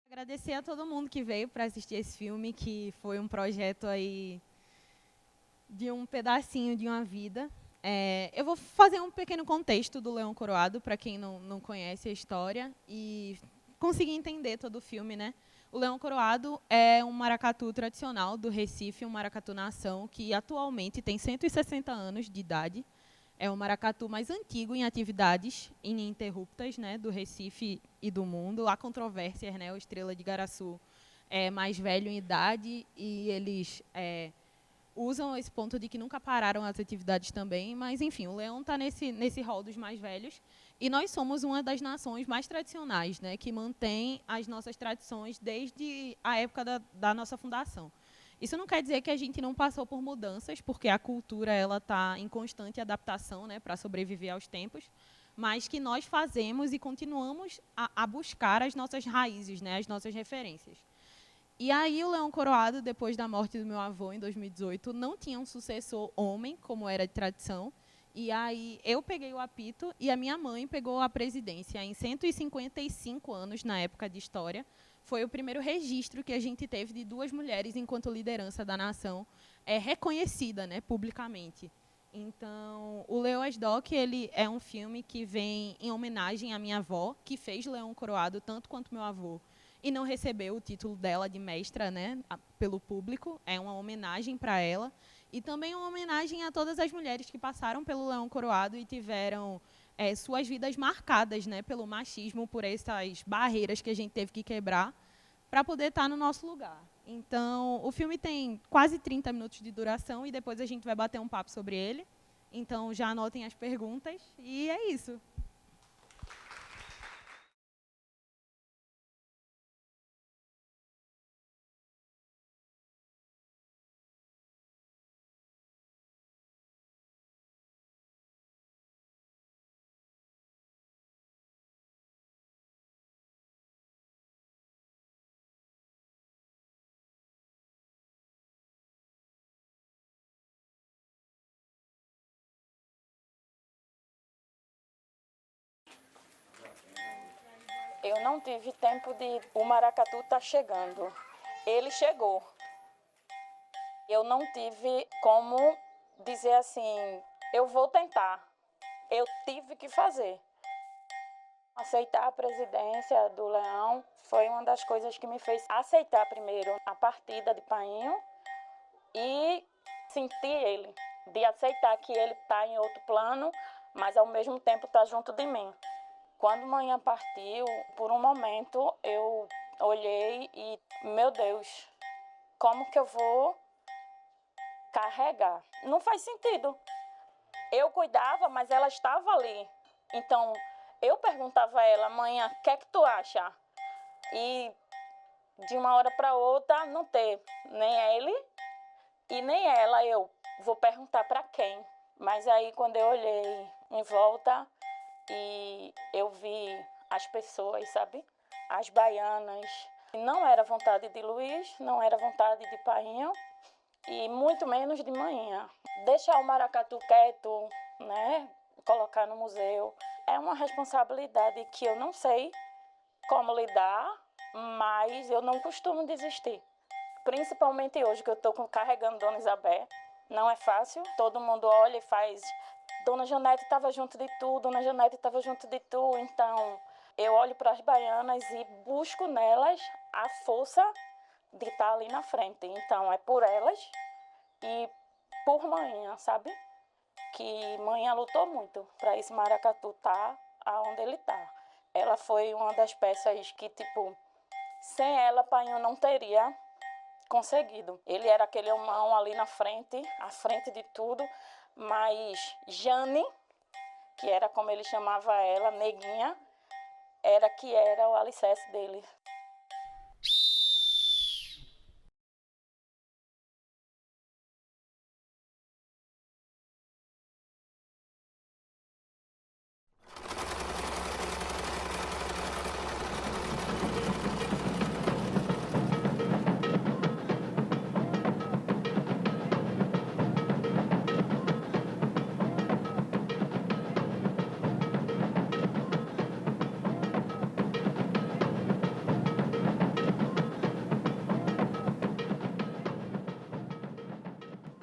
Agradecer a todo mundo que veio para assistir esse filme, que foi um projeto aí de um pedacinho de uma vida. Eu vou fazer um pequeno contexto do Leão Coroado, para quem não conhece a história, e conseguir entender todo o filme, né? O Leão Coroado é um maracatu tradicional do Recife, um maracatu nação, que atualmente tem 160 anos de idade. É o maracatu mais antigo em atividades ininterruptas, né, do Recife e do mundo. Há controvérsias, né? O Estrela de Garaçu é mais velho em idade e eles usam esse ponto de que nunca pararam as atividades também. Mas, enfim, o leão está nesse rol dos mais velhos. E nós somos uma das nações mais tradicionais, né, que mantém as nossas tradições desde a época da nossa fundação. Isso não quer dizer que a gente não passou por mudanças, porque a cultura ela está em constante adaptação, né, para sobreviver aos tempos, mas que nós fazemos e continuamos a buscar as nossas raízes, né, as nossas referências. E aí o Leão Coroado, depois da morte do meu avô em 2018, não tinha um sucessor homem, como era de tradição. E aí eu peguei o apito e a minha mãe pegou a presidência em 155 anos na época de história. Foi o primeiro registro que a gente teve de duas mulheres enquanto liderança da nação, reconhecida, né, publicamente. Então, o Leoas Doc, ele é um filme que vem em homenagem à minha avó, que fez Leão Coroado tanto quanto meu avô, e não recebeu o título dela de mestra, né, pelo público. É uma homenagem para ela. E também uma homenagem a todas as mulheres que passaram pelo Leão Coroado e tiveram suas vidas marcadas, né, pelo machismo, por essas barreiras que a gente teve que quebrar para poder estar no nosso lugar. Então, o filme tem quase 30 minutos de duração e depois a gente vai bater um papo sobre ele. Então, já anotem as perguntas e é isso. Eu não tive tempo de... O maracatu tá chegando. Ele chegou. Eu não tive como dizer assim, eu vou tentar. Eu tive que fazer. Aceitar a presidência do Leão foi uma das coisas que me fez aceitar primeiro a partida de Painho e sentir ele, de aceitar que ele está em outro plano, mas ao mesmo tempo está junto de mim. Quando manhã partiu, por um momento eu olhei e, meu Deus, como que eu vou carregar? Não faz sentido. Eu cuidava, mas ela estava ali. Então, eu perguntava a ela, amanhã, o que é que tu acha? E de uma hora para outra, não ter nem ele e nem ela. Eu vou perguntar para quem? Mas aí, quando eu olhei em volta e eu vi as pessoas, sabe? As baianas. Não era vontade de Luiz, não era vontade de Painho e muito menos de manhã. Deixar o maracatu quieto, né? Colocar no museu. É uma responsabilidade que eu não sei como lidar, mas eu não costumo desistir. Principalmente hoje que eu estou carregando Dona Isabel. Não é fácil, todo mundo olha e faz... Dona Janete estava junto de tu, Dona Janete estava junto de tu, então eu olho para as baianas e busco nelas a força de estar ali na frente. Então é por elas e por manhã, sabe? Que manhã lutou muito para esse maracatu estar aonde ele está. Ela foi uma das peças que, tipo, sem ela, Painho não teria conseguido. Ele era aquele homão ali na frente, à frente de tudo, mas Jane, que era como ele chamava ela, Neguinha, era o alicerce dele.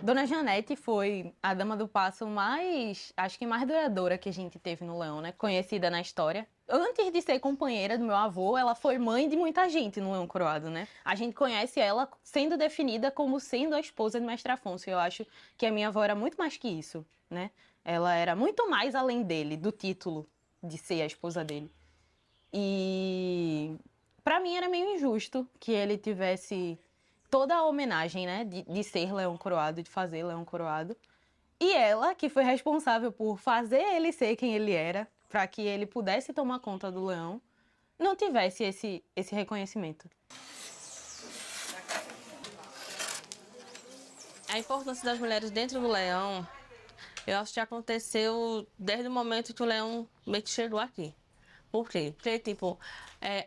Dona Janete foi a dama do passo acho que mais duradoura que a gente teve no Leão, né? Conhecida na história. Antes de ser companheira do meu avô, ela foi mãe de muita gente no Leão Coroado, né? A gente conhece ela sendo definida como sendo a esposa de Mestre Afonso. Eu acho que a minha avó era muito mais que isso, né? Ela era muito mais além dele, do título de ser a esposa dele. E pra mim era meio injusto que ele tivesse toda a homenagem, né, de ser Leão Coroado, de fazer Leão Coroado. E ela, que foi responsável por fazer ele ser quem ele era, para que ele pudesse tomar conta do leão, não tivesse esse reconhecimento. A importância das mulheres dentro do leão, eu acho que aconteceu desde o momento que o leão meio que chegou aqui. Por quê? Porque, tipo,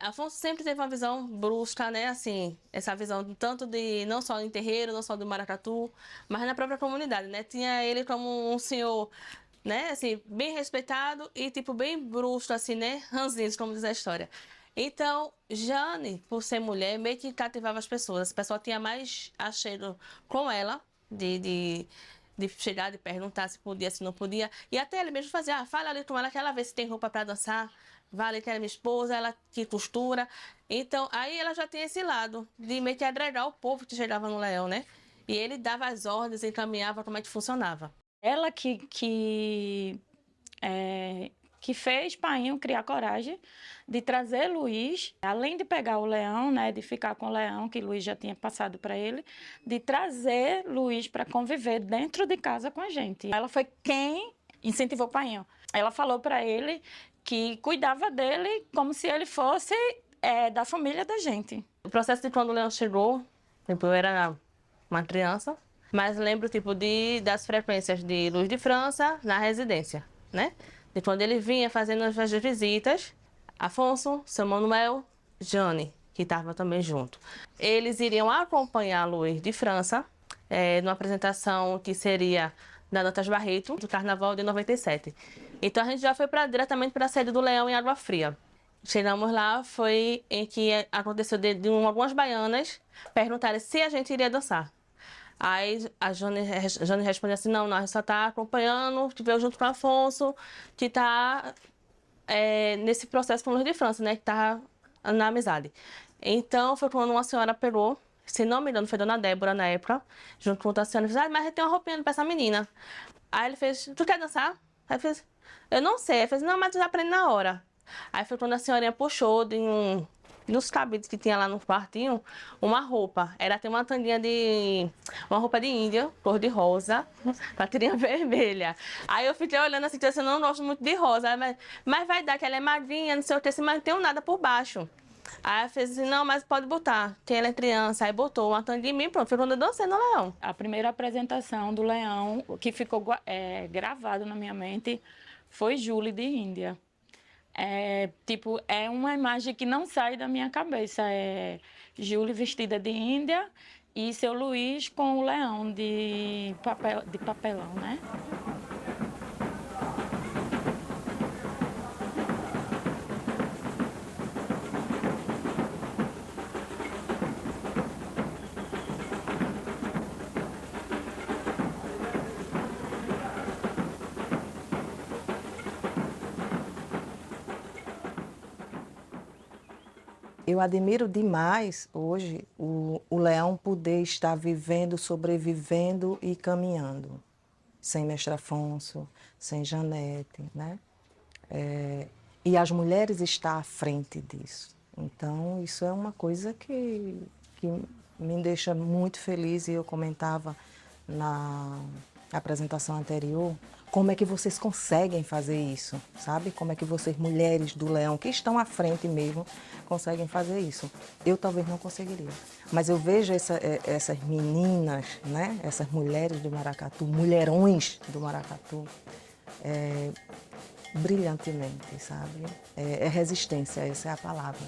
Afonso sempre teve uma visão brusca, né? Assim, essa visão tanto de, não só em terreiro, não só do maracatu, mas na própria comunidade, né? Tinha ele como um senhor, né? Assim, bem respeitado e, tipo, bem brusco, assim, né? Ranzinhos, como diz a história. Então, Jane, por ser mulher, meio que cativava as pessoas. A pessoa tinha mais achego com ela, de chegar, de perguntar se podia, se não podia. E até ele mesmo fazia, fala ali com ela que ela vê se tem roupa para dançar. Vale, que era minha esposa, ela que costura. Então, aí ela já tem esse lado de meio que agregar o povo que chegava no Leão, né? E ele dava as ordens, encaminhava como é que funcionava. Ela que fez Painho criar coragem de trazer Luiz, além de pegar o leão, né, de ficar com o leão, que Luiz já tinha passado para ele, de trazer Luiz para conviver dentro de casa com a gente. Ela foi quem incentivou Painho. Ela falou para ele que cuidava dele como se ele fosse da família da gente. O processo de quando o leão chegou, tipo, eu era uma criança, mas lembro tipo das frequências de Luiz de França na residência, né? De quando ele vinha fazendo as visitas, Afonso, seu Manuel, Jane, que estava também junto. Eles iriam acompanhar Luiz de França numa apresentação que seria da Dantas Barreto, do Carnaval de 97. Então a gente já foi diretamente para a sede do Leão em Água Fria. Chegamos lá, foi em que aconteceu de algumas baianas perguntarem se a gente iria dançar. Aí a Jane respondeu assim, não, nós só está acompanhando, que veio junto com o Afonso, que está nesse processo com o Luiz de França, né, que está na amizade. Então foi quando uma senhora pegou, se não me engano, foi Dona Débora na época, junto com outra senhora, e fez, mas tem uma roupinha para essa menina. Aí ele fez, tu quer dançar? Aí fez, eu não sei. Aí fez, não, mas tu já aprende na hora. Aí foi quando a senhorinha puxou nos cabides que tinha lá no quartinho, uma roupa. Era até uma tanguinha uma roupa de índia, cor de rosa, com a tirinha vermelha. Aí eu fiquei olhando assim, disse, eu não gosto muito de rosa, mas vai dar que ela é magrinha, não sei o que, mas não tem nada por baixo. Aí ela fez assim, não, mas pode botar, que ela é criança. Aí botou uma tanguinha em mim, pronto, foi quando eu dancei no Leão. A primeira apresentação do Leão, que ficou gravado na minha mente, foi Júlia de Índia. É uma imagem que não sai da minha cabeça. É Júlia vestida de Índia e seu Luiz com o leão de papelão, né? Eu admiro demais hoje o Leão poder estar vivendo, sobrevivendo e caminhando. Sem Mestre Afonso, sem Janete, né? E as mulheres estão à frente disso. Então, isso é uma coisa que me deixa muito feliz. E eu comentava na apresentação anterior, como é que vocês conseguem fazer isso, sabe? Como é que vocês, mulheres do Leão, que estão à frente mesmo, conseguem fazer isso. Eu talvez não conseguiria. Mas eu vejo essas meninas, né? Essas mulheres do maracatu, mulherões do maracatu, brilhantemente, sabe? É resistência, essa é a palavra.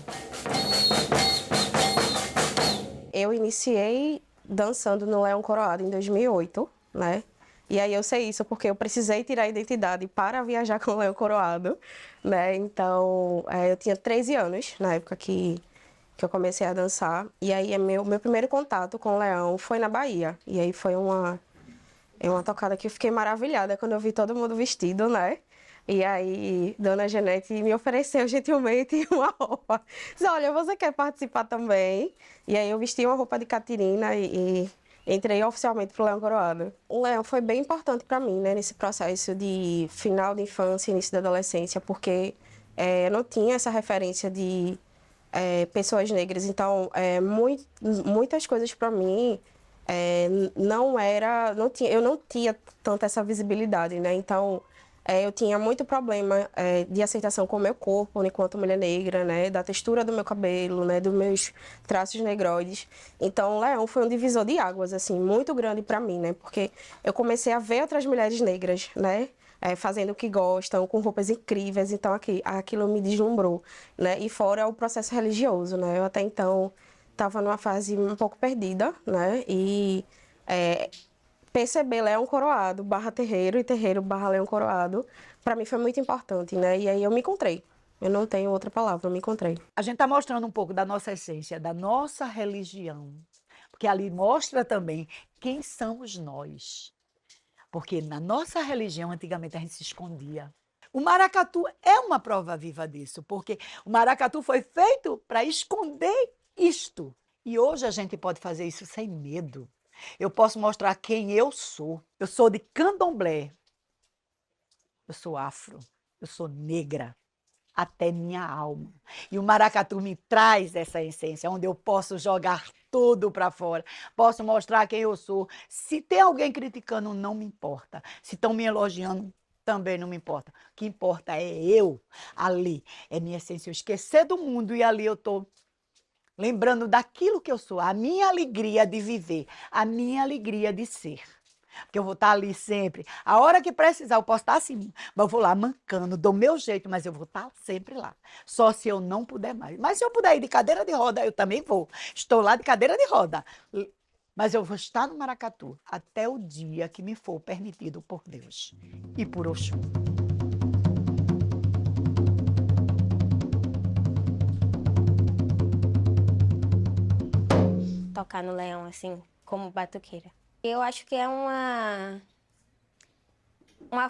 Eu iniciei dançando no Leão Coroado em 2008, né? E aí eu sei isso porque eu precisei tirar a identidade para viajar com o Leão Coroado, né? Então, eu tinha 13 anos na época que eu comecei a dançar. E aí meu primeiro contato com o Leão foi na Bahia. E aí foi uma É uma tocada que eu fiquei maravilhada quando eu vi todo mundo vestido, né? E aí, Dona Janete me ofereceu gentilmente uma roupa. Disse, olha, você quer participar também? E aí eu vesti uma roupa de Catirina e entrei oficialmente pro Leão Coroado. O Leão foi bem importante para mim, né? Nesse processo de final de infância, início da adolescência, porque eu não tinha essa referência de pessoas negras. Então, muitas coisas para mim eu não tinha tanta essa visibilidade, né? Então, eu tinha muito problema de aceitação com o meu corpo enquanto mulher negra, né? Da textura do meu cabelo, né? Dos meus traços negroides. Então, o Leão foi um divisor de águas, assim, muito grande para mim, né? Porque eu comecei a ver outras mulheres negras, né? Fazendo o que gostam, com roupas incríveis, então aquilo me deslumbrou, né? E fora o processo religioso, né? Eu até então estava numa fase um pouco perdida, né? E perceber Leão Coroado barra terreiro e terreiro barra Leão Coroado, para mim foi muito importante, né? E aí eu me encontrei. Eu não tenho outra palavra, eu me encontrei. A gente está mostrando um pouco da nossa essência, da nossa religião, porque ali mostra também quem somos nós. Porque na nossa religião, antigamente, a gente se escondia. O maracatu é uma prova viva disso, porque o maracatu foi feito para esconder isto. E hoje a gente pode fazer isso sem medo. Eu posso mostrar quem eu sou. Eu sou de candomblé. Eu sou afro. Eu sou negra. Até minha alma. E o maracatu me traz essa essência, onde eu posso jogar tudo para fora, posso mostrar quem eu sou. Se tem alguém criticando, não me importa. Se estão me elogiando, também não me importa. O que importa é eu ali, é minha essência. Eu esquecer do mundo e ali eu estou lembrando daquilo que eu sou, a minha alegria de viver, a minha alegria de ser. Porque eu vou estar ali sempre. A hora que precisar, eu posso estar assim, mas eu vou lá mancando, do meu jeito, mas eu vou estar sempre lá. Só se eu não puder mais. Mas se eu puder ir de cadeira de roda, eu também vou. Estou lá de cadeira de roda. Mas eu vou estar no maracatu até o dia que me for permitido por Deus e por Oxum. Tocar no leão, assim, como batuqueira. Eu acho que é uma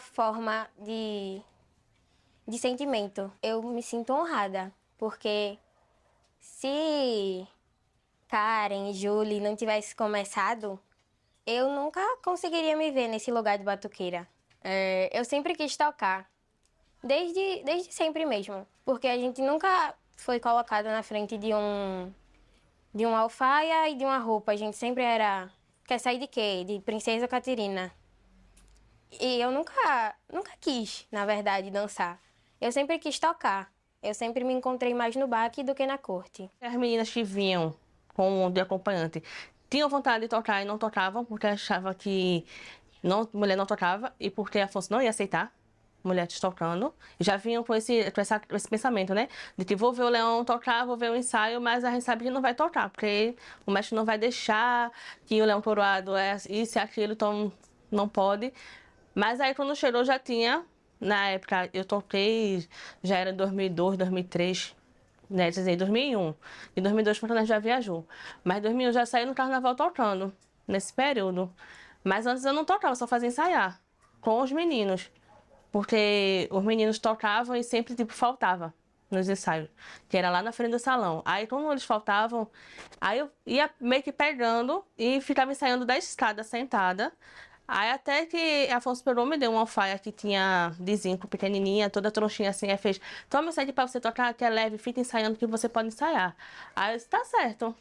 forma de sentimento. Eu me sinto honrada, porque se Karen e Julie não tivessem começado, eu nunca conseguiria me ver nesse lugar de batuqueira. Eu sempre quis tocar, desde sempre mesmo, porque a gente nunca foi colocada na frente de uma alfaia e de uma roupa. A gente sempre era... Quer sair de quê? De Princesa Catirina. E eu nunca quis, na verdade, dançar. Eu sempre quis tocar. Eu sempre me encontrei mais no baque do que na corte. As meninas que vinham com de acompanhante tinham vontade de tocar e não tocavam, porque achavam que mulher não tocava e porque Afonso não ia aceitar mulheres tocando. E já vinham com esse pensamento, né? De que vou ver o Leão tocar, vou ver o ensaio, mas a gente sabe que não vai tocar, porque o mestre não vai deixar, que o Leão Coroado é isso e aquilo, então não pode. Mas aí quando chegou já tinha, na época eu toquei, já era 2002, 2003, né, quer dizer, 2001. Em 2002 Fortaleza já viajou. Mas em 2001 já saiu no carnaval tocando, nesse período. Mas antes eu não tocava, só fazia ensaiar com os meninos. Porque os meninos tocavam e sempre, tipo, faltava nos ensaios, que era lá na frente do salão. Aí, quando eles faltavam, aí eu ia meio que pegando e ficava ensaiando da escada, sentada. Aí, até que Afonso pegou, me deu uma alfaia que tinha de zinco, pequenininha, toda trouxinha assim, aí fez, toma isso aqui pra você tocar, que é leve, fica ensaiando que você pode ensaiar. Aí eu disse, tá certo.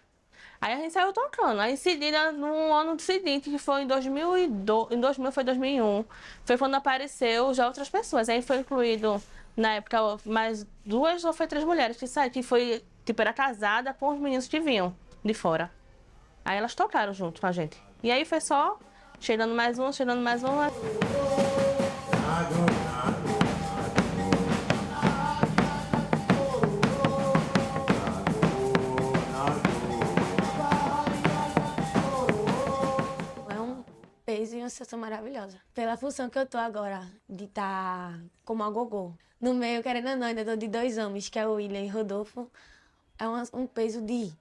Aí a gente saiu tocando. Aí em seguida, no ano seguinte, que foi em 2002, em 2000 foi 2001, foi quando apareceu já outras pessoas. Aí foi incluído, na época, mais 2 ou foi 3 mulheres que saíram, que foi, tipo, era casada com os meninos que vinham de fora. Aí elas tocaram junto com a gente. E aí foi só chegando mais um, chegando mais um. Peso e uma sensação maravilhosa. Pela função que eu tô agora, de estar como agogô. No meio, querendo ou não, ainda tô de 2 homens, que é o William e Rodolfo. É um peso de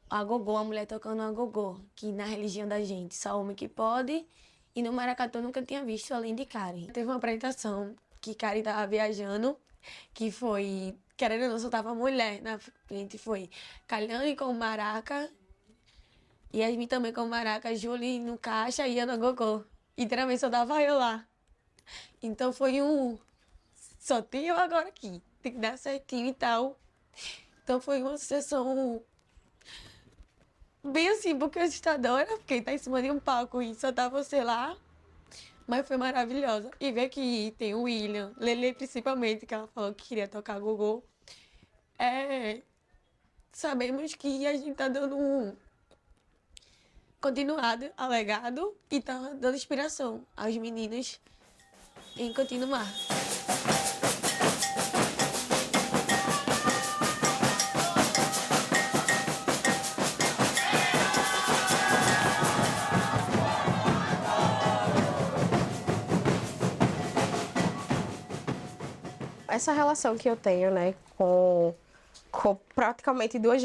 agogô, a mulher tocando agogô, que na religião da gente, só homem que pode, E no maracatu eu nunca tinha visto além de Karen. Teve uma apresentação que Karen tava viajando, que foi, querendo ou não, só tava mulher na frente. Foi Kalhane com maraca, Yasmin também com maraca, Julie no caixa e Ana Gogô. E literalmente só tava eu lá. Então foi só tem eu agora aqui. Tem que dar certinho e tal. Então foi uma sessão bem assim, porque assustadora, porque tá em cima de um palco e só tá você lá. Mas foi maravilhosa. E ver que tem o William, Lele principalmente, que ela falou que queria tocar gogô. Sabemos que a gente tá dando continuado ao legado e tá dando inspiração aos meninos em continuar. Essa relação que eu tenho, né, com praticamente duas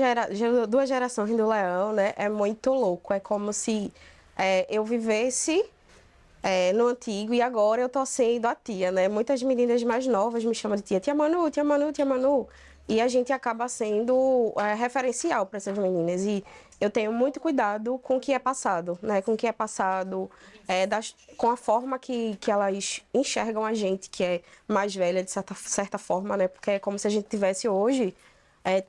gerações do Leão, né, é muito louco. É como se eu vivesse no antigo e agora eu tô sendo a tia, né? Muitas meninas mais novas me chamam de tia, tia Manu, tia Manu, tia Manu. E a gente acaba sendo referencial para essas meninas. E eu tenho muito cuidado com o que é passado, né? Com o que é passado, com a forma que elas enxergam a gente, que é mais velha, de certa forma, né? Porque é como se a gente tivesse hoje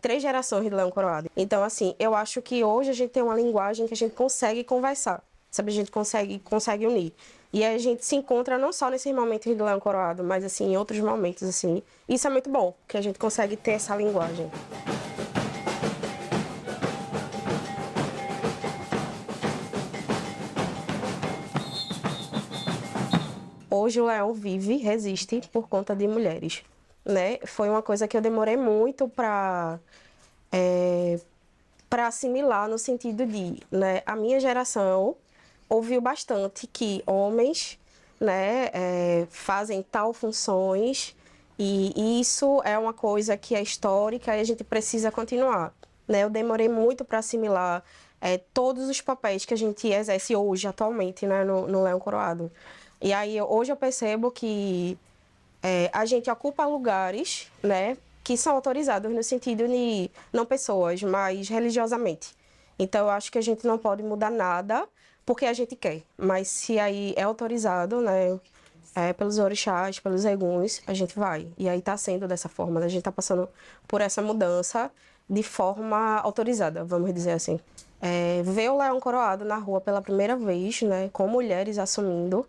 3 gerações de Leão Coroado. Então, assim, eu acho que hoje a gente tem uma linguagem que a gente consegue conversar, sabe? A gente consegue unir. E a gente se encontra não só nesses momentos do Leão Coroado, mas, assim, em outros momentos, assim. Isso é muito bom, porque a gente consegue ter essa linguagem. Hoje o Leão vive, resiste por conta de mulheres, né? Foi uma coisa que eu demorei muito para assimilar, no sentido de, né, a minha geração ouviu bastante que homens, né, fazem tal funções e isso é uma coisa que é histórica e a gente precisa continuar, né? Eu demorei muito para assimilar todos os papéis que a gente exerce hoje, atualmente, né, no Leão Coroado. E aí, hoje eu percebo que a gente ocupa lugares, né, que são autorizados no sentido de, não pessoas, mas religiosamente. Então, eu acho que a gente não pode mudar nada porque a gente quer. Mas se aí é autorizado, né, pelos orixás, pelos eguns, a gente vai. E aí está sendo dessa forma, né? A gente está passando por essa mudança de forma autorizada, vamos dizer assim. Ver o Leão Coroado na rua pela primeira vez, né, com mulheres assumindo,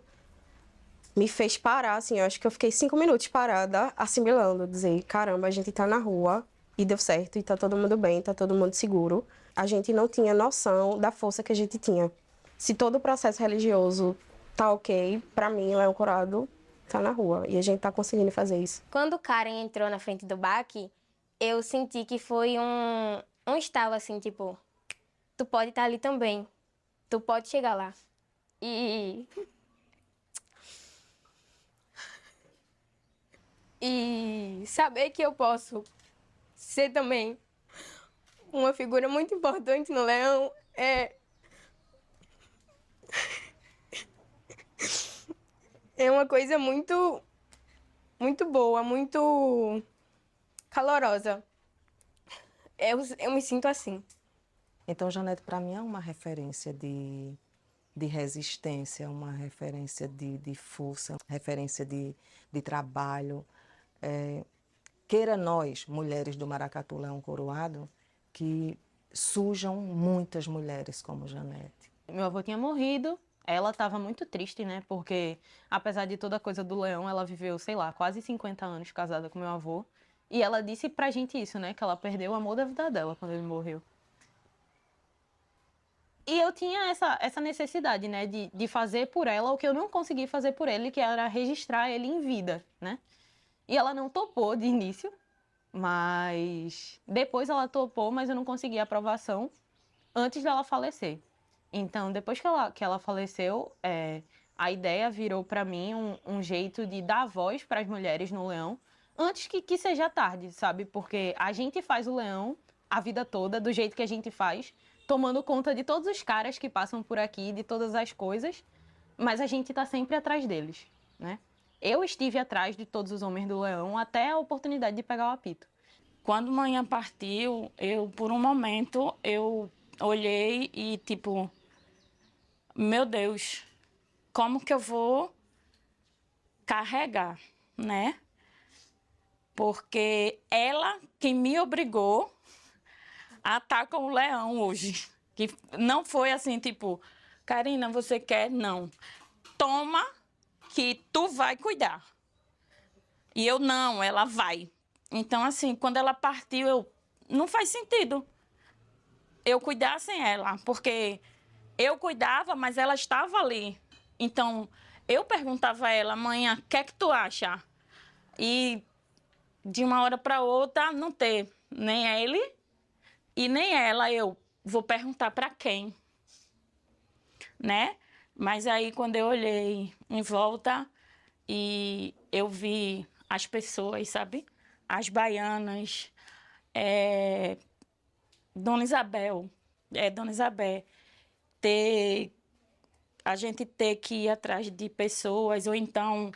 me fez parar, assim, eu acho que eu fiquei 5 minutos parada, assimilando, dizer, caramba, a gente tá na rua e deu certo, e tá todo mundo bem, tá todo mundo seguro. A gente não tinha noção da força que a gente tinha. Se todo o processo religioso tá ok, pra mim, o Leão Coroado tá na rua, e a gente tá conseguindo fazer isso. Quando Karen entrou na frente do baque, eu senti que foi um estalo, assim, tipo, tu pode estar ali também, tu pode chegar lá. E saber que eu posso ser também uma figura muito importante no Leão é uma coisa muito, muito boa, muito calorosa. Eu me sinto assim. Então, Janete, para mim é uma referência de resistência, uma referência de força, referência de trabalho. Queira nós, mulheres do Maracatu Leão Coroado, que surjam muitas mulheres como Janete. Meu avô tinha morrido, ela estava muito triste, né? Porque, apesar de toda a coisa do leão, ela viveu, sei lá, quase 50 anos casada com meu avô. E ela disse pra gente isso, né? Que ela perdeu o amor da vida dela quando ele morreu. E eu tinha essa necessidade, né? De fazer por ela o que eu não consegui fazer por ele, que era registrar ele em vida, né? E ela não topou de início, mas depois ela topou, mas eu não consegui aprovação antes dela falecer. Então, depois que ela faleceu, a ideia virou para mim um jeito de dar voz para as mulheres no Leão, antes que seja tarde, sabe? Porque a gente faz o Leão a vida toda, do jeito que a gente faz, tomando conta de todos os caras que passam por aqui, de todas as coisas, mas a gente está sempre atrás deles, né? Eu estive atrás de todos os homens do Leão até a oportunidade de pegar o apito. Quando manhã partiu, por um momento, eu olhei e, tipo, meu Deus, como que eu vou carregar, né? Porque ela que me obrigou a estar com o Leão hoje. Que não foi assim, tipo, Karina, você quer? Não. Toma que tu vai cuidar. E eu, não, ela vai. Então, assim, quando ela partiu, não faz sentido eu cuidar sem ela, porque eu cuidava, mas ela estava ali. Então, eu perguntava a ela, mãe, o que é que tu acha? E de uma hora para outra, não ter nem ele e nem ela, eu vou perguntar para quem, né? Mas aí, quando eu olhei em volta e eu vi as pessoas, sabe? As baianas, Dona Isabel, a gente ter que ir atrás de pessoas, ou então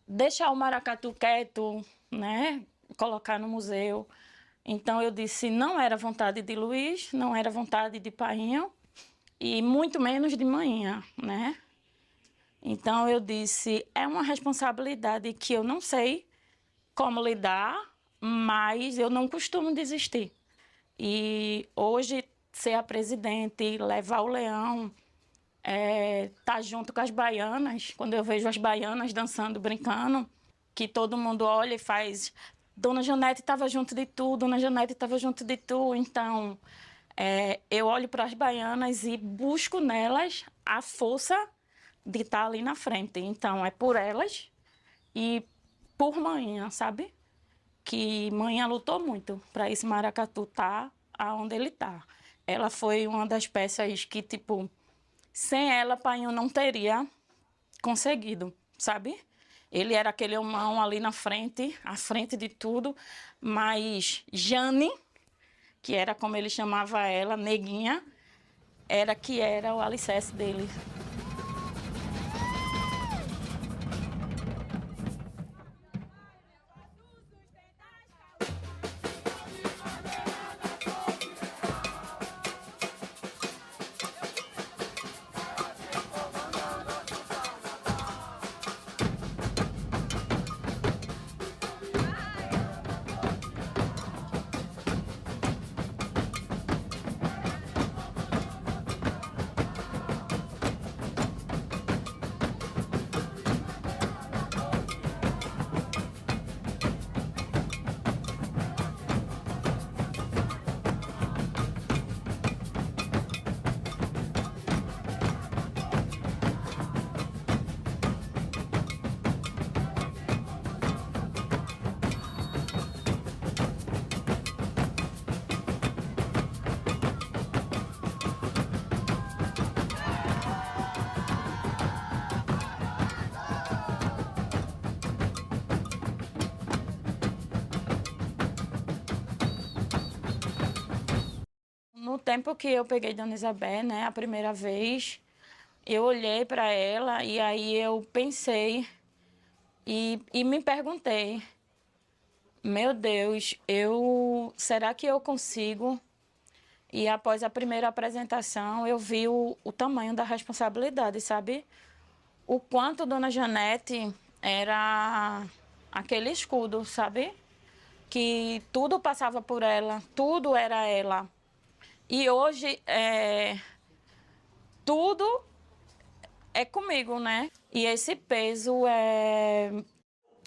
deixar o maracatu quieto, né? Colocar no museu. Então eu disse, não era vontade de Luiz, não era vontade de Painho, e muito menos de manhã, né? Então eu disse, é uma responsabilidade que eu não sei como lidar, mas eu não costumo desistir. E hoje ser a presidente, levar o Leão, tá junto com as baianas, quando eu vejo as baianas dançando, brincando, que todo mundo olha e faz, Dona Janete estava junto de tu, Dona Janete estava junto de tu, então eu olho para as baianas e busco nelas a força de estar ali na frente. Então, é por elas e por Manhã, sabe? Que Manhã lutou muito para esse maracatu estar aonde ele está. Ela foi uma das peças que, tipo, sem ela, Painho não teria conseguido, sabe? Ele era aquele homão ali na frente, à frente de tudo, mas Jane, que era como ele chamava ela, Neguinha, era o alicerce dele. No tempo que eu peguei Dona Isabel, né, a primeira vez, eu olhei para ela e aí eu pensei e me perguntei, meu Deus, será que eu consigo? E após a primeira apresentação, eu vi o tamanho da responsabilidade, sabe? O quanto Dona Janete era aquele escudo, sabe? Que tudo passava por ela, tudo era ela. E hoje, tudo é comigo, né? E esse peso,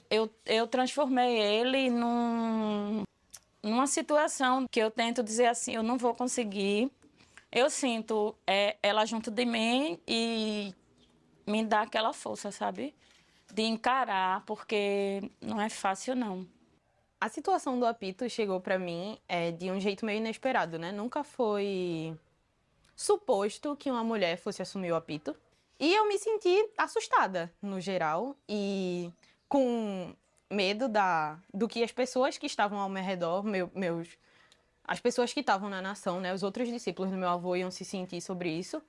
eu transformei ele numa situação que eu tento dizer assim, eu não vou conseguir. Eu sinto ela junto de mim e me dá aquela força, sabe? De encarar, porque não é fácil, não. A situação do apito chegou para mim de um jeito meio inesperado, né? Nunca foi suposto que uma mulher fosse assumir o apito. E eu me senti assustada, no geral, e com medo do que as pessoas que estavam ao meu redor, as pessoas que estavam na nação, né? Os outros discípulos do meu avô iam se sentir sobre isso.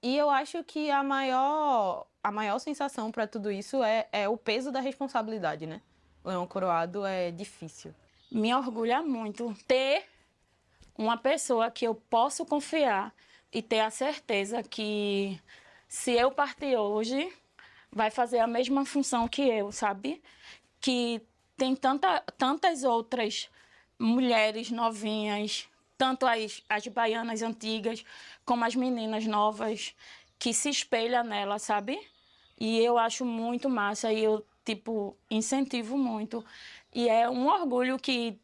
E eu acho que a maior sensação para tudo isso é o peso da responsabilidade, né? Leão coroado é difícil. Me orgulha muito ter uma pessoa que eu posso confiar e ter a certeza que se eu partir hoje, vai fazer a mesma função que eu, sabe? Que tem tantas outras mulheres novinhas, tanto as baianas antigas, como as meninas novas, que se espelham nela, sabe? E eu acho muito massa e eu, tipo, incentivo muito. E é um orgulho que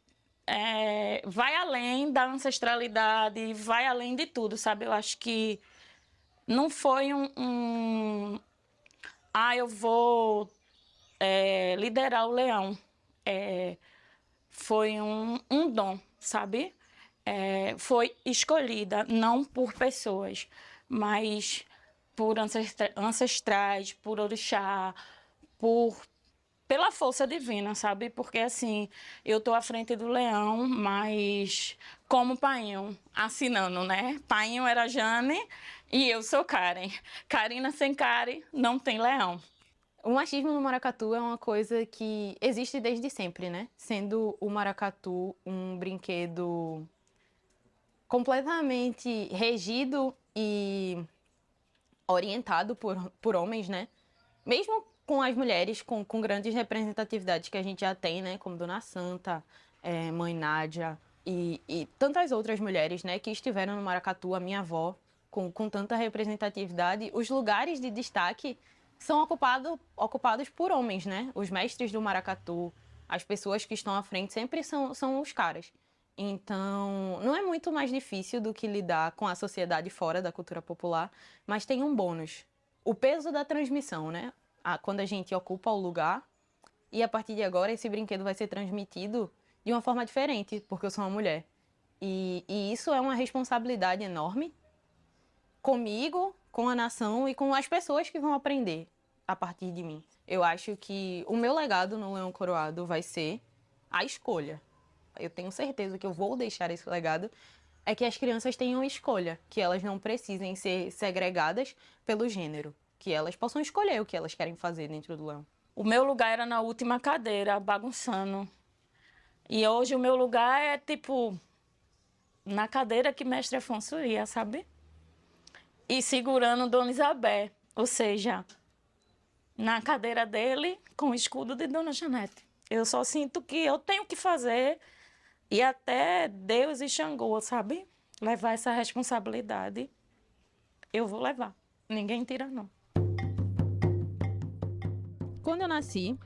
vai além da ancestralidade, vai além de tudo, sabe? Eu acho que não foi eu vou liderar o leão. Foi um dom, sabe? Foi escolhida não por pessoas, mas por ancestrais, por orixá, pela força divina, sabe? Porque assim, eu tô à frente do leão, mas como painho, assinando, né? Painho era Jane e eu sou Karen. Karina sem Karen não tem leão. O machismo no maracatu é uma coisa que existe desde sempre, né? Sendo o maracatu um brinquedo completamente regido e orientado por homens, né? Mesmo com as mulheres com grandes representatividades que a gente já tem, né? Como Dona Santa, Mãe Nádia e tantas outras mulheres, né? Que estiveram no maracatu, a minha avó, com tanta representatividade. Os lugares de destaque são ocupados por homens, né? Os mestres do maracatu, as pessoas que estão à frente sempre são os caras. Então, não é muito mais difícil do que lidar com a sociedade fora da cultura popular, mas tem um bônus. O peso da transmissão, né? Quando a gente ocupa o lugar, e a partir de agora esse brinquedo vai ser transmitido de uma forma diferente, porque eu sou uma mulher. E isso é uma responsabilidade enorme comigo, com a nação e com as pessoas que vão aprender a partir de mim. Eu acho que o meu legado no Leão Coroado vai ser a escolha. Eu tenho certeza que eu vou deixar esse legado, é que as crianças tenham escolha, que elas não precisem ser segregadas pelo gênero, que elas possam escolher o que elas querem fazer dentro do leão. O meu lugar era na última cadeira, bagunçando. E hoje o meu lugar é, tipo, na cadeira que Mestre Afonso ia, sabe? E segurando Dona Isabel, ou seja, na cadeira dele com o escudo de Dona Janete. Eu só sinto que eu tenho que fazer e até Deus e Xangô, sabe? Levar essa responsabilidade. Eu vou levar. Ninguém tira, não. Quando eu nasci,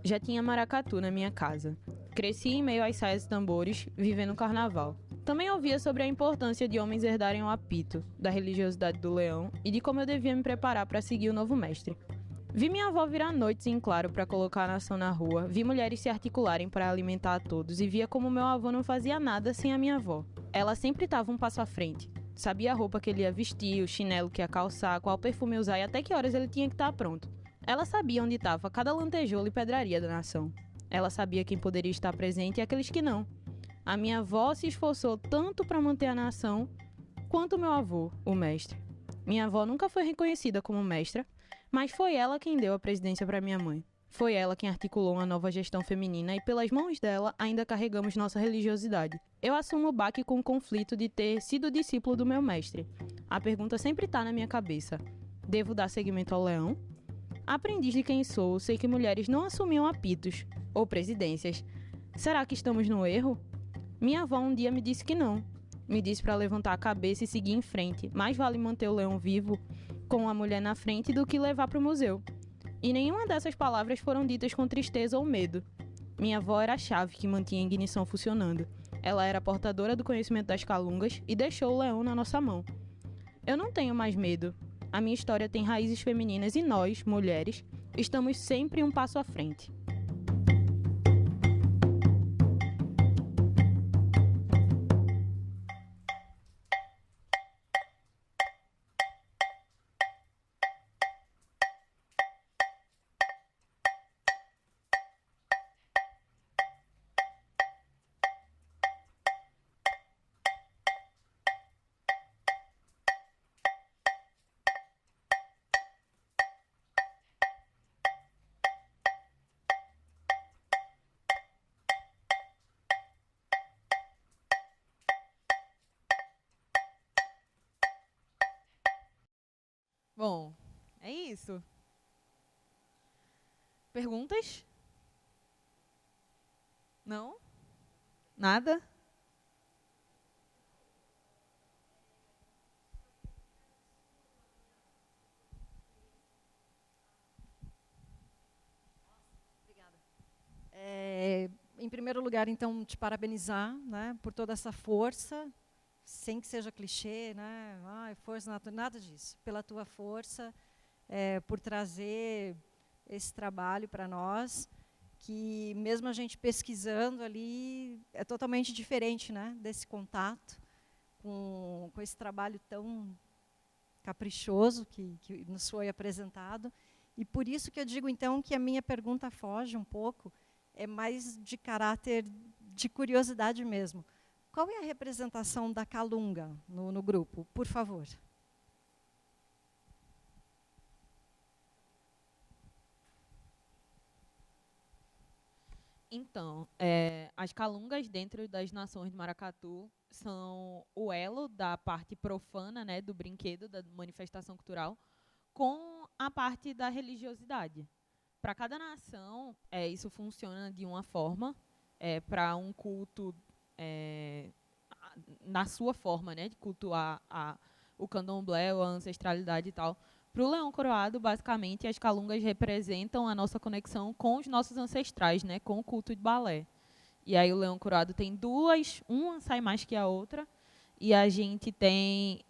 já tinha maracatu na minha casa. Cresci em meio às saias e tambores, vivendo o carnaval. Também ouvia sobre a importância de homens herdarem o apito, da religiosidade do leão e de como eu devia me preparar para seguir o novo mestre. Vi minha avó virar noites em claro para colocar a nação na rua, vi mulheres se articularem para alimentar a todos e via como meu avô não fazia nada sem a minha avó. Ela sempre estava um passo à frente. Sabia a roupa que ele ia vestir, o chinelo que ia calçar, qual perfume usar e até que horas ele tinha que estar pronto. Ela sabia onde estava cada lantejoulo e pedraria da nação. Ela sabia quem poderia estar presente e aqueles que não. A minha avó se esforçou tanto para manter a nação, quanto meu avô, o mestre. Minha avó nunca foi reconhecida como mestra, mas foi ela quem deu a presidência para minha mãe. Foi ela quem articulou uma nova gestão feminina e pelas mãos dela ainda carregamos nossa religiosidade. Eu assumo o baque com o conflito de ter sido discípulo do meu mestre. A pergunta sempre está na minha cabeça. Devo dar seguimento ao leão? Aprendiz de quem sou, sei que mulheres não assumiam apitos ou presidências. Será que estamos no erro? Minha avó um dia me disse que não. Me disse para levantar a cabeça e seguir em frente. Mais vale manter o leão vivo com a mulher na frente do que levar para o museu. E nenhuma dessas palavras foram ditas com tristeza ou medo. Minha avó era a chave que mantinha a ignição funcionando. Ela era portadora do conhecimento das calungas e deixou o leão na nossa mão. Eu não tenho mais medo. A minha história tem raízes femininas e nós, mulheres, estamos sempre um passo à frente. isso. Perguntas? Não? Nada? Em primeiro lugar, então, te parabenizar, né, por toda essa força, sem que seja clichê, né, força, nada disso. Pela tua força, por trazer esse trabalho para nós, que mesmo a gente pesquisando ali, é totalmente diferente, né, desse contato com esse trabalho tão caprichoso que nos foi apresentado. E por isso que eu digo, então, que a minha pergunta foge um pouco, é mais de caráter de curiosidade mesmo. Qual é a representação da Calunga no grupo, por favor? Então, as calungas dentro das nações de Maracatu são o elo da parte profana, né, do brinquedo, da manifestação cultural, com a parte da religiosidade. Para cada nação, isso funciona de uma forma, para um culto na sua forma, né, de cultuar o candomblé, a ancestralidade e tal. Para o leão coroado, basicamente, as calungas representam a nossa conexão com os nossos ancestrais, né, com o culto de balé. E aí o leão coroado tem duas, uma sai mais que a outra, e a gente tem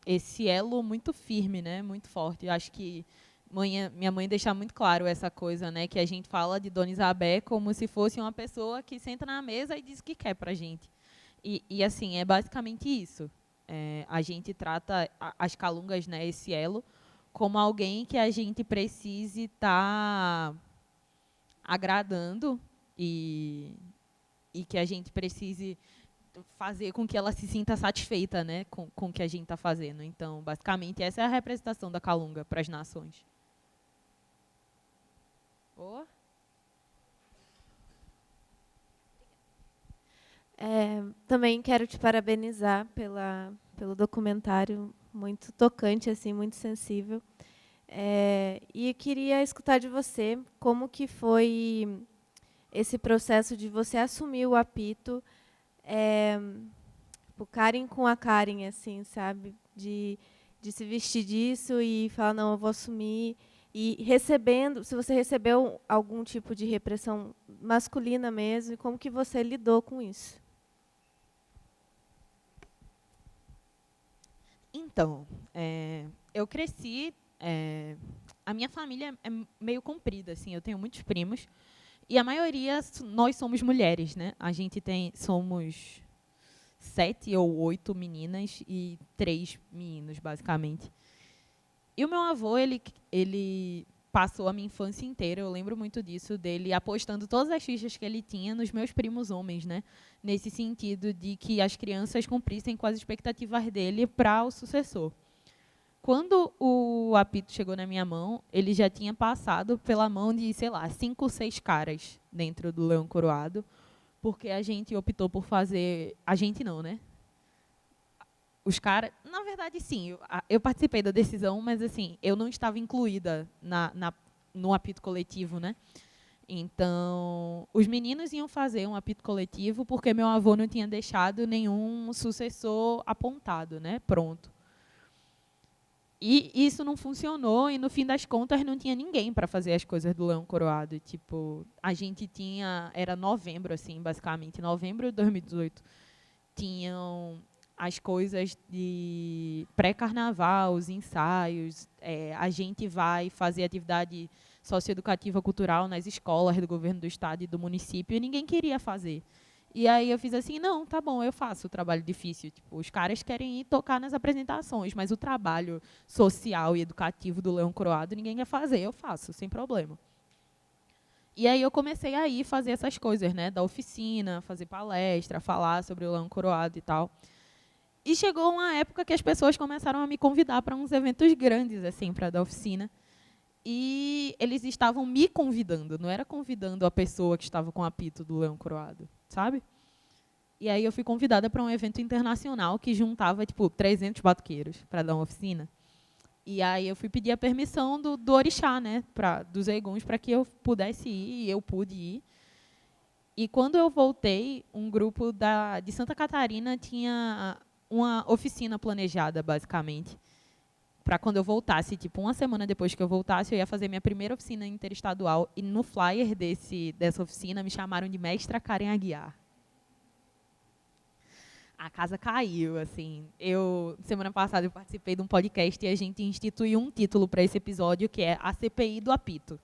esse elo muito firme, né, muito forte. Eu acho que minha mãe deixa muito claro essa coisa, né, que a gente fala de Dona Isabel como se fosse uma pessoa que senta na mesa e diz o que quer para a gente. E assim, é basicamente isso. A gente trata as calungas, né, esse elo, como alguém que a gente precise estar agradando e que a gente precise fazer com que ela se sinta satisfeita, né, com o que a gente está fazendo. Então, basicamente, essa é a representação da calunga para as nações. Boa. Também quero te parabenizar pelo documentário, muito tocante, assim, muito sensível. E eu queria escutar de você como que foi esse processo de você assumir o apito, o Karen com a Karen, assim, sabe? De se vestir disso e falar, não, eu vou assumir. E recebendo, se você recebeu algum tipo de repressão masculina mesmo, e como que você lidou com isso? Então, eu cresci, a minha família é meio comprida, assim, eu tenho muitos primos, e a maioria, nós somos mulheres, né? A gente somos 7 ou 8 meninas e 3 meninos, basicamente. E o meu avô, ele passou a minha infância inteira, eu lembro muito disso, dele apostando todas as fichas que ele tinha nos meus primos homens, né? Nesse sentido de que as crianças cumprissem com as expectativas dele para o sucessor. Quando o apito chegou na minha mão, ele já tinha passado pela mão de, sei lá, 5 ou 6 caras dentro do Leão Coroado, porque a gente optou por fazer... A gente não, né? Os caras... Na verdade, sim, eu participei da decisão, mas assim, eu não estava incluída no apito coletivo, né? Então, os meninos iam fazer um apito coletivo porque meu avô não tinha deixado nenhum sucessor apontado, né? Pronto. E isso não funcionou e, no fim das contas, não tinha ninguém para fazer as coisas do Leão Coroado. Tipo, a gente tinha... Era novembro, assim, basicamente. Novembro de 2018. Tinham as coisas de pré-carnaval, os ensaios. A gente vai fazer atividade socioeducativa cultural nas escolas do governo do estado e do município e ninguém queria fazer. E aí eu fiz assim, não, tá bom, eu faço o trabalho difícil. Tipo, os caras querem ir tocar nas apresentações, mas o trabalho social e educativo do Leão Coroado ninguém quer fazer, eu faço, sem problema. E aí eu comecei a ir fazer essas coisas, né, da oficina, fazer palestra, falar sobre o Leão Coroado e tal. E chegou uma época que as pessoas começaram a me convidar para uns eventos grandes, assim, para dar oficina. E eles estavam me convidando, não era convidando a pessoa que estava com o apito do Leão Coroado, sabe? E aí eu fui convidada para um evento internacional que juntava, tipo, 300 batuqueiros para dar uma oficina. E aí eu fui pedir a permissão do orixá, né, dos Eguns, para que eu pudesse ir, e eu pude ir. E quando eu voltei, um grupo de Santa Catarina tinha uma oficina planejada, basicamente, para quando eu voltasse, tipo, uma semana depois que eu voltasse, eu ia fazer minha primeira oficina interestadual. E no flyer dessa oficina me chamaram de Mestra Karen Aguiar. A casa caiu, assim. Semana passada, eu participei de um podcast e a gente instituiu um título para esse episódio, que é A CPI do Apito.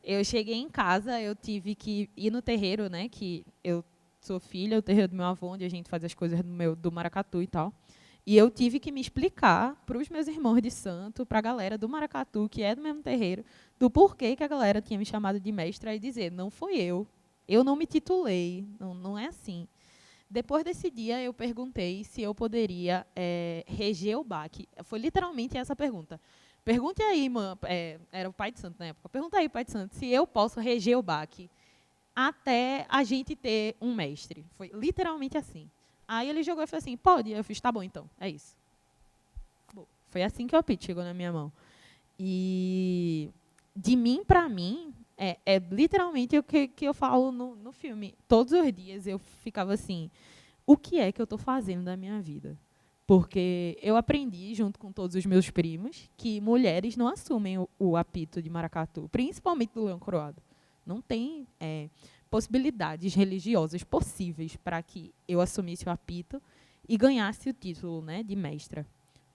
Eu cheguei em casa, eu tive que ir no terreiro, né, que eu sou filha, o terreiro do meu avô, onde a gente faz as coisas do maracatu e tal. E eu tive que me explicar para os meus irmãos de santo, para a galera do maracatu, que é do mesmo terreiro, do porquê que a galera tinha me chamado de mestra e dizer, não foi eu não me titulei, não é assim. Depois desse dia, eu perguntei se eu poderia reger o baque. Foi literalmente essa pergunta. Pergunte aí, era o pai de santo na época. Pergunta aí, pai de santo, se eu posso reger o baque até a gente ter um mestre. Foi literalmente assim. Aí ele jogou e falou assim, pode? Eu fiz, tá bom então, é isso. Bom, foi assim que o apito chegou na minha mão. E de mim para mim, é literalmente o que eu falo no filme. Todos os dias eu ficava assim, o que é que eu estou fazendo da minha vida? Porque eu aprendi, junto com todos os meus primos, que mulheres não assumem o apito de maracatu, principalmente do leão coroado. Não tem possibilidades religiosas possíveis para que eu assumisse o apito e ganhasse o título, né, de mestra.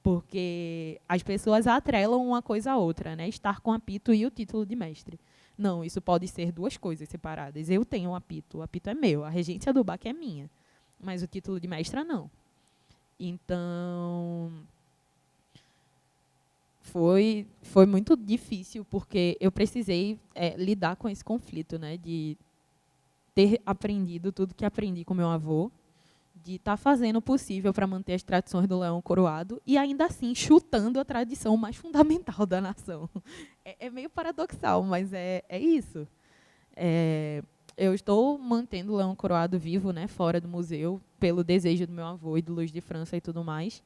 Porque as pessoas atrelam uma coisa a outra, né? Estar com apito e o título de mestre. Não, isso pode ser duas coisas separadas. Eu tenho um apito, o apito é meu, a regência do baque é minha, mas o título de mestra não. Então, foi muito difícil, porque eu precisei lidar com esse conflito, né, de ter aprendido tudo que aprendi com meu avô, de estar fazendo o possível para manter as tradições do leão coroado e, ainda assim, chutando a tradição mais fundamental da nação. É meio paradoxal, mas é isso. Eu estou mantendo o leão coroado vivo, né, fora do museu, pelo desejo do meu avô e do Luiz de França e tudo mais,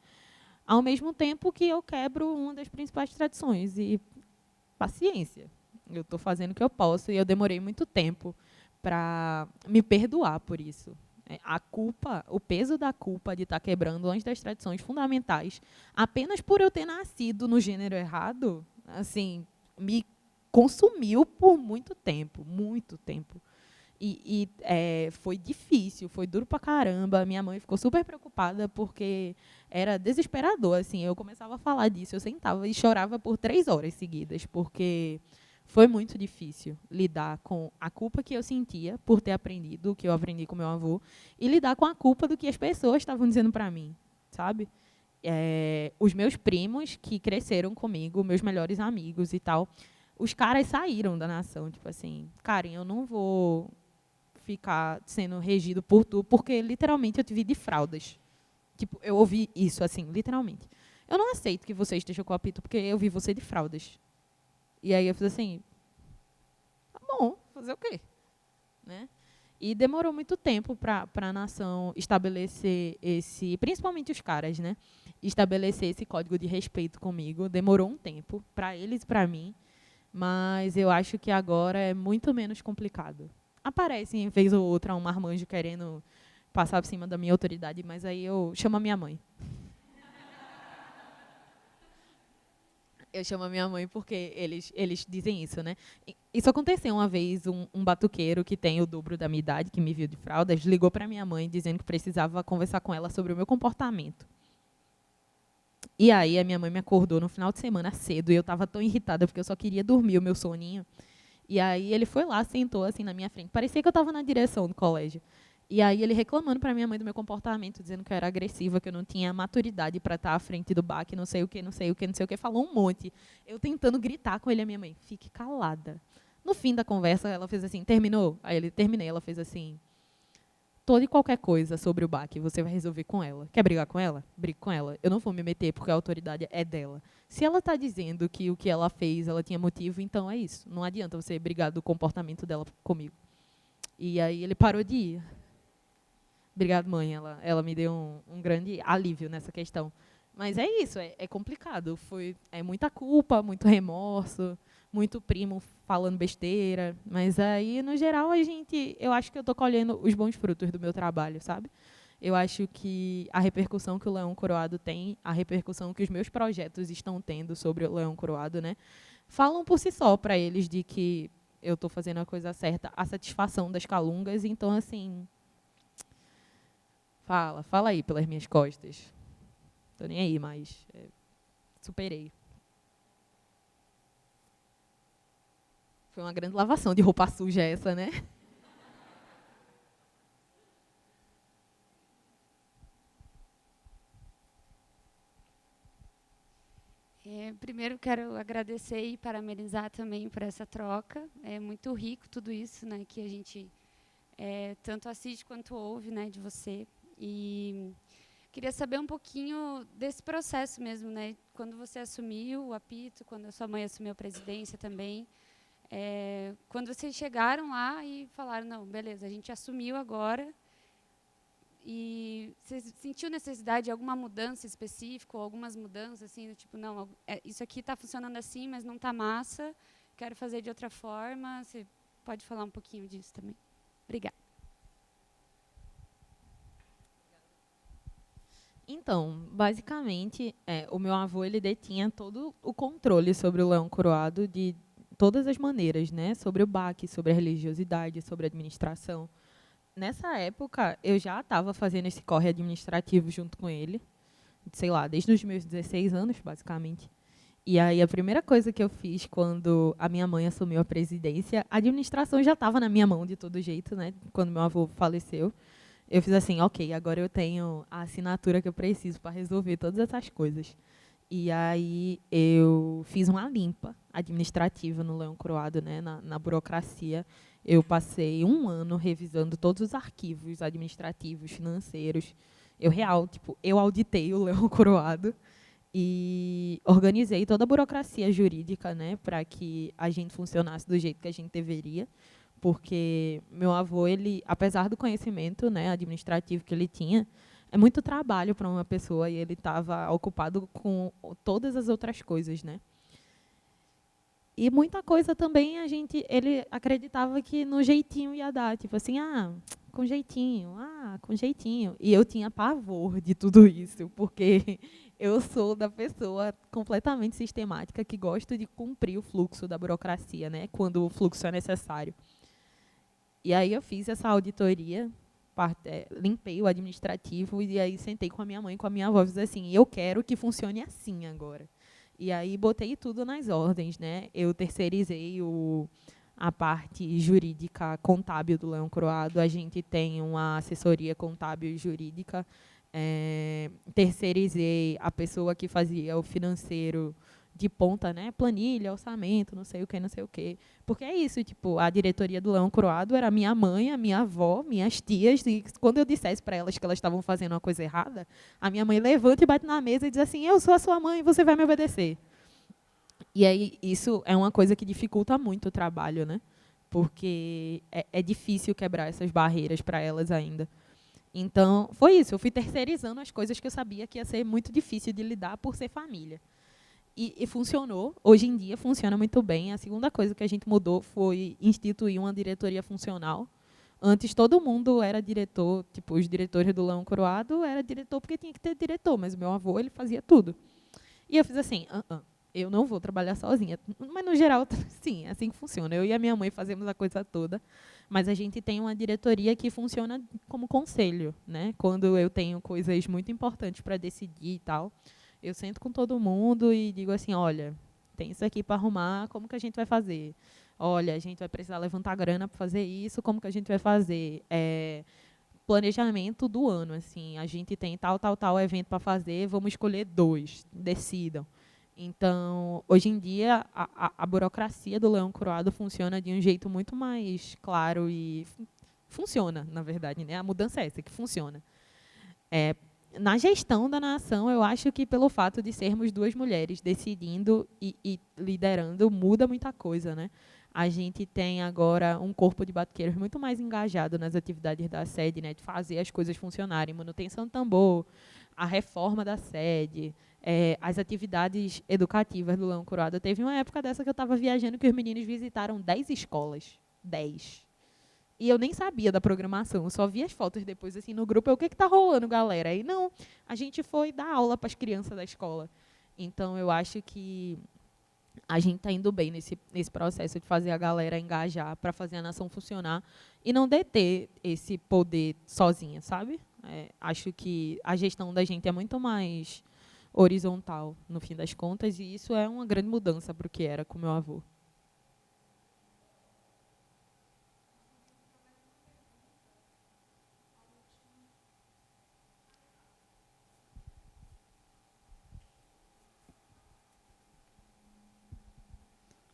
ao mesmo tempo que eu quebro uma das principais tradições. E paciência, eu estou fazendo o que eu posso e eu demorei muito tempo para me perdoar por isso. A culpa, o peso da culpa de estar quebrando uma das tradições fundamentais, apenas por eu ter nascido no gênero errado, assim, me consumiu por muito tempo, muito tempo. E foi difícil, foi duro pra caramba. Minha mãe ficou super preocupada porque era desesperador, assim. Eu começava a falar disso, eu sentava e chorava por 3 horas seguidas, porque foi muito difícil lidar com a culpa que eu sentia por ter aprendido o que eu aprendi com meu avô e lidar com a culpa do que as pessoas estavam dizendo para mim, sabe? Os meus primos que cresceram comigo, meus melhores amigos e tal, os caras saíram da nação, tipo assim, Karen, eu não vou ficar sendo regido por tu, porque literalmente eu te vi de fraldas. Tipo, eu ouvi isso, assim, literalmente. Eu não aceito que você esteja com o apito, porque eu vi você de fraldas. E aí eu fiz assim, tá bom, fazer o quê? Né? E demorou muito tempo para a nação estabelecer principalmente os caras, né? Estabelecer esse código de respeito comigo. Demorou um tempo, para eles e para mim, mas eu acho que agora é muito menos complicado. Aparece, em vez ou outra, um marmanjo querendo passar por cima da minha autoridade, mas aí eu chamo a minha mãe. Eu chamo a minha mãe porque eles dizem isso, né? Isso aconteceu uma vez, um batuqueiro que tem o dobro da minha idade, que me viu de fraldas, ligou para minha mãe dizendo que precisava conversar com ela sobre o meu comportamento. E aí a minha mãe me acordou no final de semana cedo e eu estava tão irritada porque eu só queria dormir o meu soninho. E aí ele foi lá, sentou assim na minha frente. Parecia que eu estava na direção do colégio. E aí ele reclamando para minha mãe do meu comportamento, dizendo que eu era agressiva, que eu não tinha maturidade para estar à frente do baque, não sei o que, não sei o que, não sei o que. Falou um monte. Eu tentando gritar com ele, a minha mãe, fique calada. No fim da conversa, ela fez assim, terminou? Aí ele, terminei. Ela fez assim, toda e qualquer coisa sobre o baque, você vai resolver com ela. Quer brigar com ela? Brigue com ela. Eu não vou me meter, porque a autoridade é dela. Se ela está dizendo que o que ela fez, ela tinha motivo, então é isso. Não adianta você brigar do comportamento dela comigo. E aí ele parou de ir. Obrigado, mãe. Ela me deu um grande alívio nessa questão. Mas é isso, é complicado. É muita culpa, muito remorso, muito primo falando besteira. Mas aí, no geral, eu acho que eu estou colhendo os bons frutos do meu trabalho, sabe? Eu acho que a repercussão que o Leão Coroado tem, a repercussão que os meus projetos estão tendo sobre o Leão Coroado, né, falam por si só para eles de que eu estou fazendo a coisa certa, a satisfação das calungas. Então, assim, fala aí pelas minhas costas. Tô nem aí, mas superei. Foi uma grande lavação de roupa suja essa, né? Primeiro quero agradecer e parabenizar também por essa troca. É muito rico tudo isso, né, que a gente tanto assiste quanto ouve, né, de você. E queria saber um pouquinho desse processo mesmo, né, quando você assumiu o apito, quando a sua mãe assumiu a presidência também. Quando vocês chegaram lá e falaram, não, beleza, a gente assumiu agora. E você sentiu necessidade de alguma mudança específica, ou algumas mudanças, assim, do tipo, não, isso aqui está funcionando assim, mas não está massa, quero fazer de outra forma? Você pode falar um pouquinho disso também? Obrigada. Então, basicamente, o meu avô ele detinha todo o controle sobre o Leão Coroado de todas as maneiras, né? Sobre o baque, sobre a religiosidade, sobre a administração. Nessa época, eu já estava fazendo esse corre administrativo junto com ele, sei lá, desde os meus 16 anos, basicamente. E aí, a primeira coisa que eu fiz quando a minha mãe assumiu a presidência, a administração já estava na minha mão de todo jeito, né? Quando meu avô faleceu, eu fiz assim, ok, agora eu tenho a assinatura que eu preciso para resolver todas essas coisas. E aí, eu fiz uma limpa administrativa no Leão Coroado, né? Na burocracia. Eu passei 1 ano revisando todos os arquivos administrativos, financeiros. Eu auditei o Leão Coroado e organizei toda a burocracia jurídica, né, para que a gente funcionasse do jeito que a gente deveria, porque meu avô, ele, apesar do conhecimento, né, administrativo que ele tinha, é muito trabalho para uma pessoa e ele estava ocupado com todas as outras coisas, né? E muita coisa também ele acreditava que no jeitinho ia dar, tipo assim, com jeitinho. E eu tinha pavor de tudo isso, porque eu sou da pessoa completamente sistemática que gosta de cumprir o fluxo da burocracia, né, quando o fluxo é necessário. E aí eu fiz essa auditoria, limpei o administrativo e aí sentei com a minha mãe e com a minha avó e disse assim, eu quero que funcione assim agora. E aí botei tudo nas ordens, né? Eu terceirizei a parte jurídica contábil do Leão Coroado. A gente tem uma assessoria contábil e jurídica. Terceirizei a pessoa que fazia o financeiro de ponta, né? Planilha, orçamento, não sei o quê. Porque é isso, tipo, a diretoria do Leão Coroado era minha mãe, a minha avó, minhas tias. E quando eu dissesse para elas que elas estavam fazendo uma coisa errada, a minha mãe levanta e bate na mesa e diz assim, eu sou a sua mãe, você vai me obedecer. E aí isso é uma coisa que dificulta muito o trabalho, né? Porque é difícil quebrar essas barreiras para elas ainda. Então, foi isso. Eu fui terceirizando as coisas que eu sabia que ia ser muito difícil de lidar por ser família. E funcionou. Hoje em dia funciona muito bem. A segunda coisa que a gente mudou foi instituir uma diretoria funcional. Antes todo mundo era diretor, tipo, os diretores do Leão Coroado era diretor porque tinha que ter diretor, mas o meu avô, ele fazia tudo. E eu fiz assim, eu não vou trabalhar sozinha. Mas, no geral, sim, é assim que funciona. Eu e a minha mãe fazemos a coisa toda, mas a gente tem uma diretoria que funciona como conselho, né? Quando eu tenho coisas muito importantes para decidir e tal, eu sento com todo mundo e digo assim, olha, tem isso aqui para arrumar, como que a gente vai fazer? Olha, a gente vai precisar levantar grana para fazer isso, como que a gente vai fazer? Planejamento do ano, assim, a gente tem tal evento para fazer, vamos escolher 2, decidam. Então, hoje em dia, a burocracia do Leão Coroado funciona de um jeito muito mais claro e funciona, na verdade, né? A mudança é essa, que funciona. Na gestão da nação, eu acho que pelo fato de sermos 2 mulheres decidindo e liderando, muda muita coisa, né? A gente tem agora um corpo de batuqueiros muito mais engajado nas atividades da sede, né? De fazer as coisas funcionarem, manutenção do tambor, a reforma da sede, as atividades educativas do Leão Coroado. Teve uma época dessa que eu estava viajando que os meninos visitaram 10 escolas. 10. E eu nem sabia da programação, eu só vi as fotos depois assim no grupo. O que está rolando, galera? E não, a gente foi dar aula para as crianças da escola. Então, eu acho que a gente está indo bem nesse processo de fazer a galera engajar para fazer a nação funcionar e não deter esse poder sozinha, sabe? Acho que a gestão da gente é muito mais horizontal, no fim das contas, e isso é uma grande mudança para o que era com meu avô.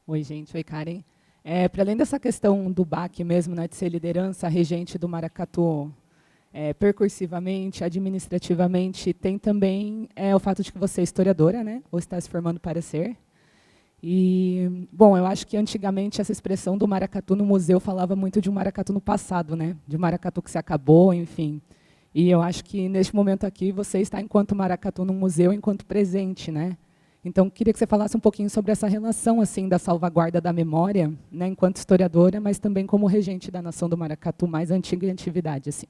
Oi, gente. Oi, Karen. Para além dessa questão do BAC mesmo, né, de ser liderança regente do maracatu, percursivamente, administrativamente, tem também o fato de que você é historiadora, né, ou está se formando para ser. E, bom, eu acho que antigamente essa expressão do maracatu no museu falava muito de um maracatu no passado, né, de um maracatu que se acabou, enfim. E eu acho que, neste momento aqui, você está enquanto maracatu no museu, enquanto presente, né? Então, queria que você falasse um pouquinho sobre essa relação assim da salvaguarda da memória, né, enquanto historiadora, mas também como regente da nação do maracatu mais antiga em atividade, assim.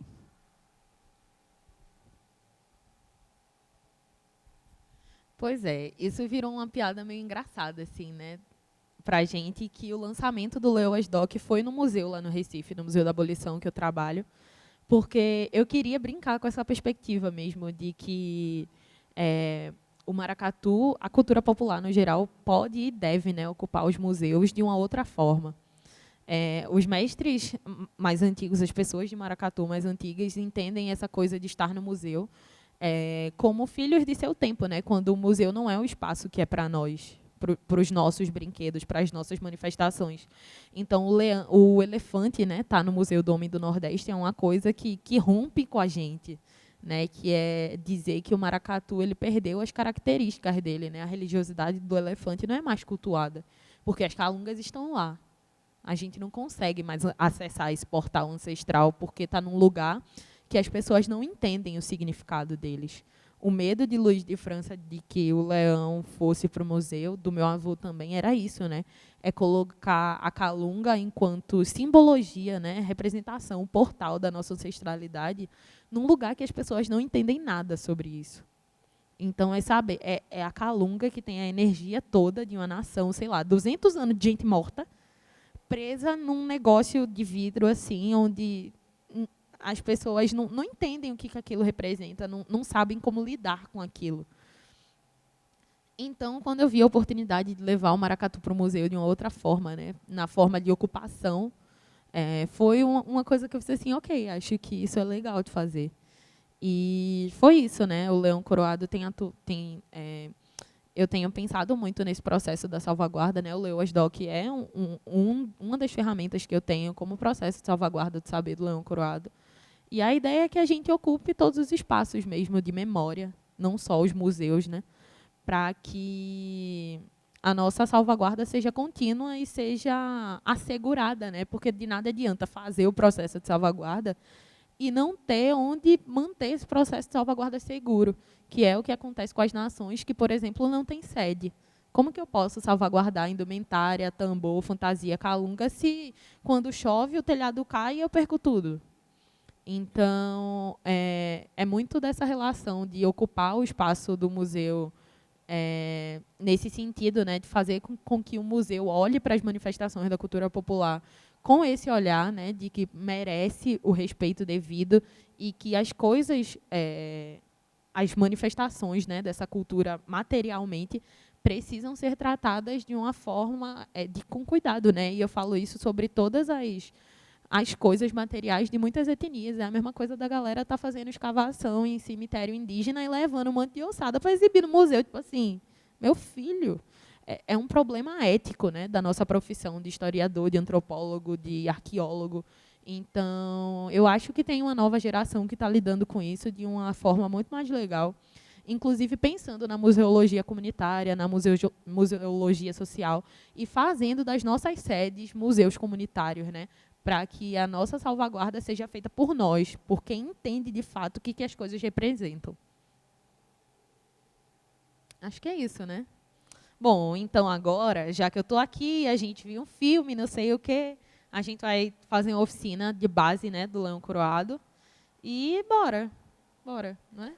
Pois é, isso virou uma piada meio engraçada, assim, né, pra gente, que o lançamento do Leoas Doc foi no museu lá no Recife, no Museu da Abolição, que eu trabalho, porque eu queria brincar com essa perspectiva mesmo de que o maracatu, a cultura popular no geral, pode e deve, né, ocupar os museus de uma outra forma. Os mestres mais antigos, as pessoas de maracatu mais antigas, entendem essa coisa de estar no museu como filhos de seu tempo, né, quando o museu não é um espaço que é para nós, para os nossos brinquedos, para as nossas manifestações. Então, o elefante, né, tá no Museu do Homem do Nordeste, é uma coisa que rompe com a gente, né, que é dizer que o maracatu ele perdeu as características dele, né, a religiosidade do elefante não é mais cultuada, porque as calungas estão lá. A gente não consegue mais acessar esse portal ancestral porque está num lugar que as pessoas não entendem o significado deles. O medo de Luiz de França de que o leão fosse para o museu, do meu avô também, era isso, né? É colocar a calunga enquanto simbologia, né? Representação, portal da nossa ancestralidade, num lugar que as pessoas não entendem nada sobre isso. Então, sabe, é a calunga que tem a energia toda de uma nação, sei lá, 200 anos de gente morta, presa num negócio de vidro, assim, onde as pessoas não entendem o que aquilo representa, não sabem como lidar com aquilo. Então, quando eu vi a oportunidade de levar o maracatu para o museu de uma outra forma, né, na forma de ocupação, foi uma coisa que eu pensei assim, ok, acho que isso é legal de fazer. E foi isso, né? O Leão Coroado eu tenho pensado muito nesse processo da salvaguarda, né? O Leoas Doc é uma das ferramentas que eu tenho como processo de salvaguarda do saber do Leão Coroado. E a ideia é que a gente ocupe todos os espaços mesmo de memória, não só os museus, né? Para que a nossa salvaguarda seja contínua e seja assegurada, né? Porque de nada adianta fazer o processo de salvaguarda e não ter onde manter esse processo de salvaguarda seguro, que é o que acontece com as nações que, por exemplo, não têm sede. Como que eu posso salvaguardar indumentária, tambor, fantasia, calunga, se quando chove o telhado cai e eu perco tudo? Então, é muito dessa relação de ocupar o espaço do museu nesse sentido, né, de fazer com que o museu olhe para as manifestações da cultura popular com esse olhar, né, de que merece o respeito devido e que as coisas, as manifestações, né, dessa cultura materialmente precisam ser tratadas de uma forma com cuidado, né? E eu falo isso sobre todas as coisas materiais de muitas etnias. É a mesma coisa da galera estar fazendo escavação em cemitério indígena e levando um monte de ossada para exibir no museu. Tipo assim, meu filho, é um problema ético, né, da nossa profissão de historiador, de antropólogo, de arqueólogo. Então, eu acho que tem uma nova geração que está lidando com isso de uma forma muito mais legal, inclusive pensando na museologia comunitária, na museologia social e fazendo das nossas sedes museus comunitários, né, para que a nossa salvaguarda seja feita por nós, por quem entende de fato o que as coisas representam. Acho que é isso, né? Bom, então agora, já que eu estou aqui, a gente viu um filme, não sei o quê, a gente vai fazer uma oficina de base, né, do Leão Coroado. E bora, não é?